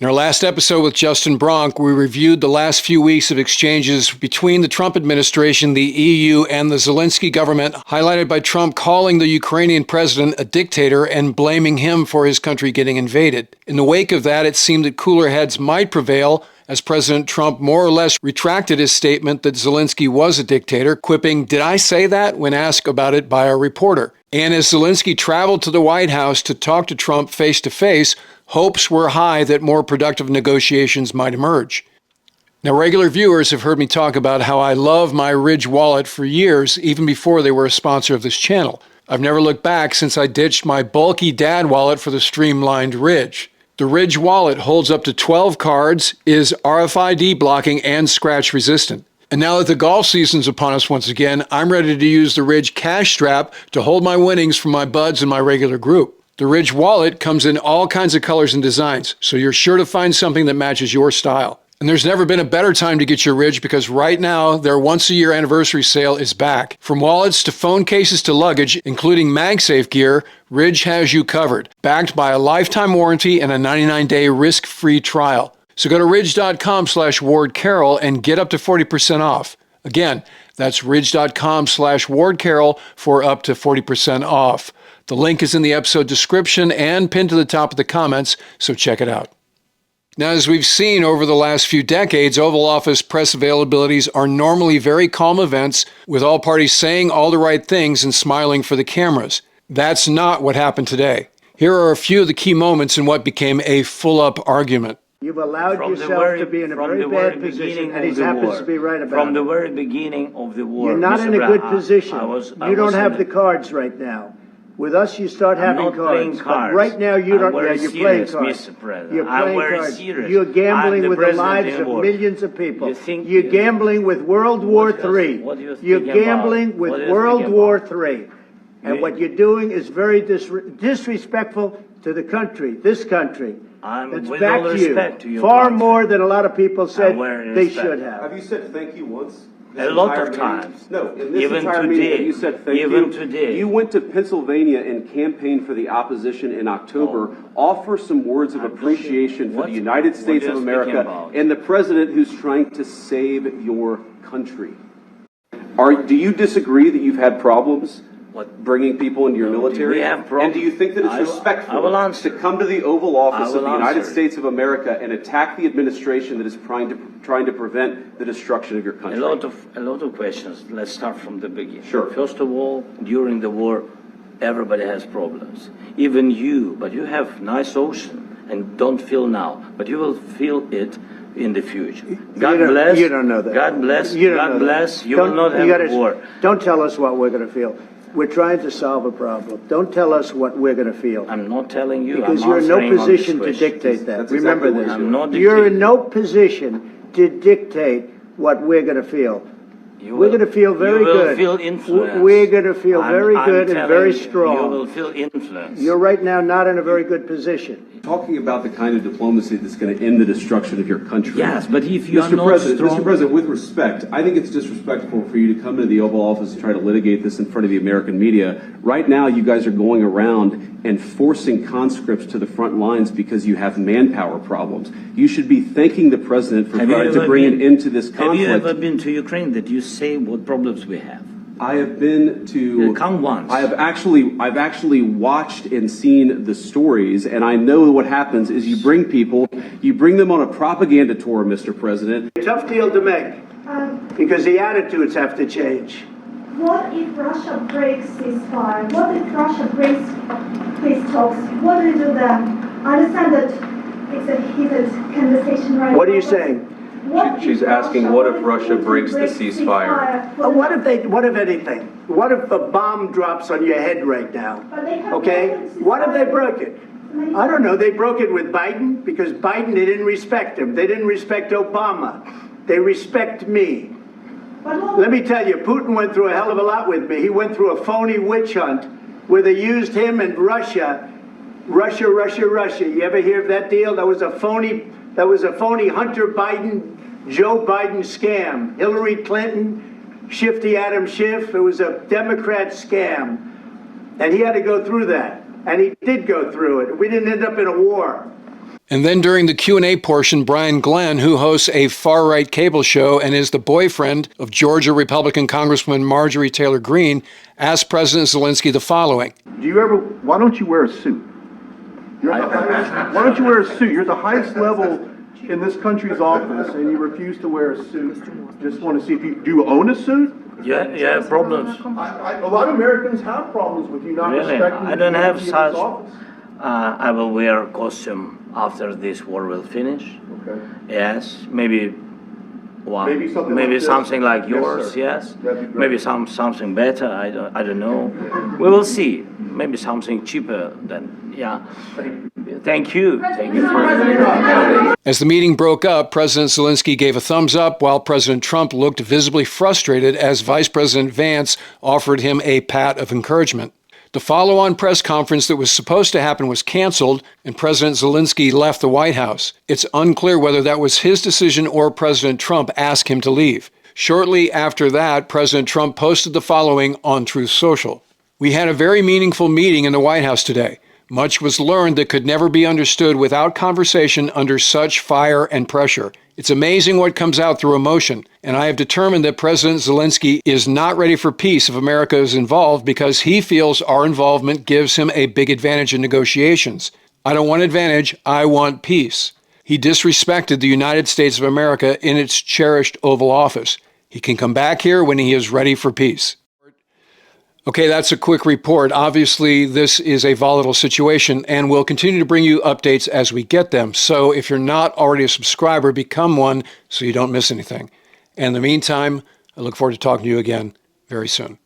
In our last episode with Justin Bronk, we reviewed the last few weeks of exchanges between the Trump administration, the EU, and the Zelensky government, highlighted by Trump calling the Ukrainian president a dictator and blaming him for his country getting invaded. In the wake of that, it seemed that cooler heads might prevail as President Trump more or less retracted his statement that Zelensky was a dictator, quipping, "Did I say that?" when asked about it by a reporter. And as Zelensky traveled to the White House to talk to Trump face-to-face, hopes were high that more productive negotiations might emerge. Now, regular viewers have heard me talk about how I love my Ridge wallet for years, even before they were a sponsor of this channel. I've never looked back since I ditched my bulky dad wallet for the streamlined Ridge. The Ridge wallet holds up to 12 cards, is RFID blocking, and scratch resistant. And now that the golf season's upon us once again, I'm ready to use the Ridge cash strap to hold my winnings for my buds and my regular group. The Ridge wallet comes in all kinds of colors and designs, so you're sure to find something that matches your style. And there's never been a better time to get your Ridge because right now, their once-a-year anniversary sale is back. From wallets to phone cases to luggage, including MagSafe gear, Ridge has you covered, backed by a lifetime warranty and a 99-day risk-free trial. So go to ridge.com/Ward Carroll and get up to 40% off. Again, that's ridge.com/Ward Carroll for up to 40% off. The link is in the episode description and pinned to the top of the comments, so check it out. Now, as we've seen over the last few decades, Oval Office press availabilities are normally very calm events with all parties saying all the right things and smiling for the cameras. That's not what happened today. Here are a few of the key moments in what became a full-up argument. You've allowed yourself to be in a very bad position, and he happens to be right about it. From the very beginning of the war, you're not in a good position. You don't have the cards right now. With us, you start having cards. But right now, you don't. Yeah, you're playing cards. You're playing cards. You're gambling with the lives of millions of people. You're gambling with World War III. You're gambling with World War III. And what you're doing is very disrespectful to the country, this country. It's back to you. Far more than a lot of people said they should have. Have you said thank you once? A lot of times. No, in this entire meeting, you said thank you. Even today. You went to Pennsylvania and campaigned for the opposition in October. Offer some words of appreciation for the United States of America and the president who's trying to save your country. Do you disagree that you've had problems bringing people into your military? And do you think that it's respectful to come to the Oval Office of the United States of America and attack the administration that is trying to prevent the destruction of your country? A lot of questions. Let's start from the beginning. Sure. First of all, during the war, everybody has problems. Even you, but you have nice ocean and don't feel now, but you will feel it in the future. God bless. You don't know that. God bless. God bless. You will not have war. Don't tell us what we're going to feel. We're trying to solve a problem. Don't tell us what we're going to feel. I'm not telling you. Because you're in no position to dictate that. Remember this. I'm not dictating. You're in no position to dictate what we're going to feel. We're going to feel very good. You will feel influence. We're going to feel very good and very strong. You will feel influence. You're right now not in a very good position. Talking about the kind of diplomacy that's going to end the destruction of your country. Yes, but if you are not Mr. President, with respect, I think it's disrespectful for you to come into the Oval Office and try to litigate this in front of the American media. Right now, you guys are going around and forcing conscripts to the front lines because you have manpower problems. You should be thanking the president for trying to bring an end to this conflict. Have you ever been to Ukraine that you say what problems we have? I have been to. Come once. I've actually watched and seen the stories, and I know what happens is you bring them on a propaganda tour, Mr. President. Tough deal to make, because the attitudes have to change. What if Russia breaks ceasefire? What if Russia breaks peace talks? What do we do then? I understand that it's a heated conversation right now. What are you saying? She's asking, what if Russia breaks the ceasefire? What if anything? What if a bomb drops on your head right now? Okay? What if they broke it? I don't know. They broke it with Biden because Biden, they didn't respect him. They didn't respect Obama. They respect me. Let me tell you, Putin went through a hell of a lot with me. He went through a phony witch hunt where they used him and Russia. Russia. You ever hear of that deal? That was a phony Hunter Biden, Joe Biden scam. Hillary Clinton, Shifty Adam Schiff. It was a Democrat scam. And he had to go through that. And he did go through it. We didn't end up in a war. And then during the Q&A portion, Brian Glenn, who hosts a far-right cable show and is the boyfriend of Georgia Republican Congresswoman Marjorie Taylor Greene, asked President Zelensky the following. Why don't you wear a suit? Why don't you wear a suit? You're at the highest level in this country's office and you refuse to wear a suit. Just want to see if do you own a suit? Yeah, problems. A lot of Americans have problems with you not Really? respecting I don't the have dignity such. of this office. I will wear a costume after this war will finish. Okay. Yes, maybe. Well, Maybe something maybe like this? something like Yes, yours. sir. Yes. That'd be great. Maybe something better. I don't know. We will see. Maybe something cheaper than yeah. Thank you. Thank you for. As the meeting broke up, President Zelensky gave a thumbs up while President Trump looked visibly frustrated as Vice President Vance offered him a pat of encouragement. The follow-on press conference that was supposed to happen was canceled, and President Zelensky left the White House. It's unclear whether that was his decision or President Trump asked him to leave. Shortly after that, President Trump posted the following on Truth Social. We had a very meaningful meeting in the White House today. Much was learned that could never be understood without conversation under such fire and pressure. It's amazing what comes out through emotion, and I have determined that President Zelensky is not ready for peace if America is involved because he feels our involvement gives him a big advantage in negotiations. I don't want advantage, I want peace. He disrespected the United States of America in its cherished Oval Office. He can come back here when he is ready for peace. Okay, that's a quick report. Obviously, this is a volatile situation, and we'll continue to bring you updates as we get them. So if you're not already a subscriber, become one so you don't miss anything. And in the meantime, I look forward to talking to you again very soon.